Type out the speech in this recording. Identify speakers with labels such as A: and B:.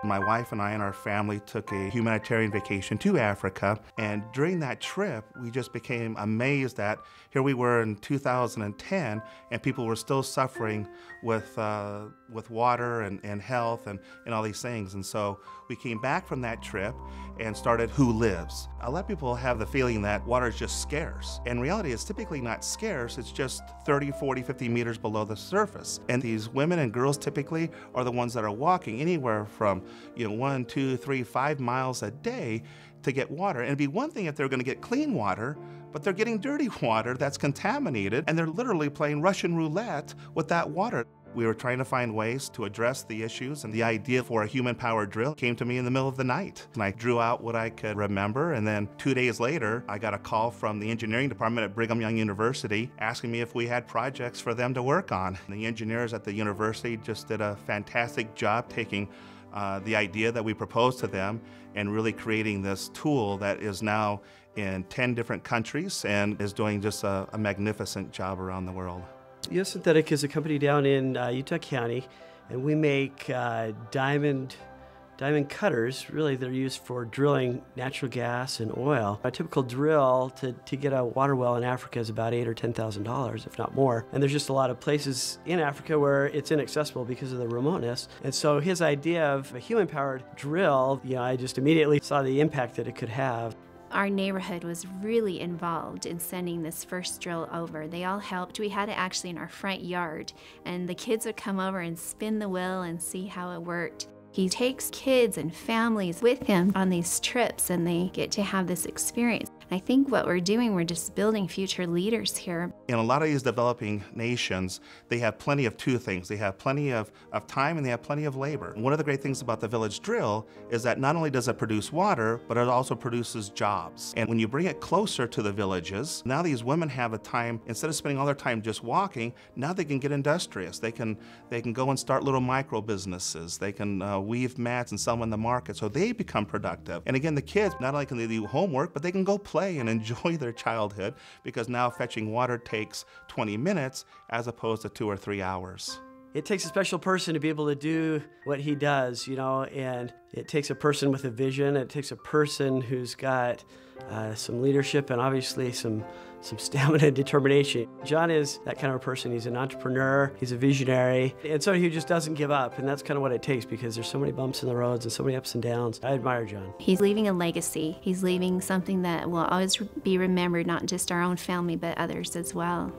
A: My wife and I and our family took a humanitarian vacation to Africa, and during that trip, we just became amazed that here we were in 2010, and people were still suffering with water and health and all these things. And so we came back from that trip and started Who Lives. A lot of people have the feeling that water is just scarce. In reality, it's typically not scarce, it's just 30, 40, 50 meters below the surface. And these women and girls typically are the ones that are walking anywhere from 1, 2, 3, 5 miles a day to get water. And it'd be one thing if they're going to get clean water, but they're getting dirty water that's contaminated, and they're literally playing Russian roulette with that water. We were trying to find ways to address the issues, and the idea for a human-powered drill came to me in the middle of the night. And I drew out what I could remember, and then 2 days later, I got a call from the engineering department at Brigham Young University asking me if we had projects for them to work on. And the engineers at the university just did a fantastic job taking the idea that we proposed to them and really creating this tool that is now in 10 different countries and is doing just a magnificent job around the world.
B: US Synthetic is a company down in Utah County, and we make diamond cutters. Really, they're used for drilling natural gas and oil. A typical drill to get a water well in Africa is about $8,000 or $10,000, if not more. And there's just a lot of places in Africa where it's inaccessible because of the remoteness. And so his idea of a human-powered drill, I just immediately saw the impact that it could have.
C: Our neighborhood was really involved in sending this first drill over. They all helped. We had it actually in our front yard, and the kids would come over and spin the wheel and see how it worked. He takes kids and families with him on these trips, and they get to have this experience. I think what we're doing, we're just building future leaders here.
A: In a lot of these developing nations, they have plenty of two things. They have plenty of time and they have plenty of labor. And one of the great things about the village drill is that not only does it produce water, but it also produces jobs. And when you bring it closer to the villages, now these women have the time, instead of spending all their time just walking, now they can get industrious. They can go and start little micro businesses. They can weave mats and sell them in the market, so they become productive. And again, the kids, not only can they do homework, but they can go play and enjoy their childhood, because now fetching water takes 20 minutes as opposed to 2 or 3 hours.
B: It takes a special person to be able to do what he does, and it takes a person with a vision. It takes a person who's got some leadership and obviously some stamina and determination. John is that kind of a person. He's an entrepreneur, he's a visionary, and somebody who just doesn't give up, and that's kind of what it takes, because there's so many bumps in the roads and so many ups and downs. I admire John.
C: He's leaving a legacy. He's leaving something that will always be remembered, not just our own family, but others as well.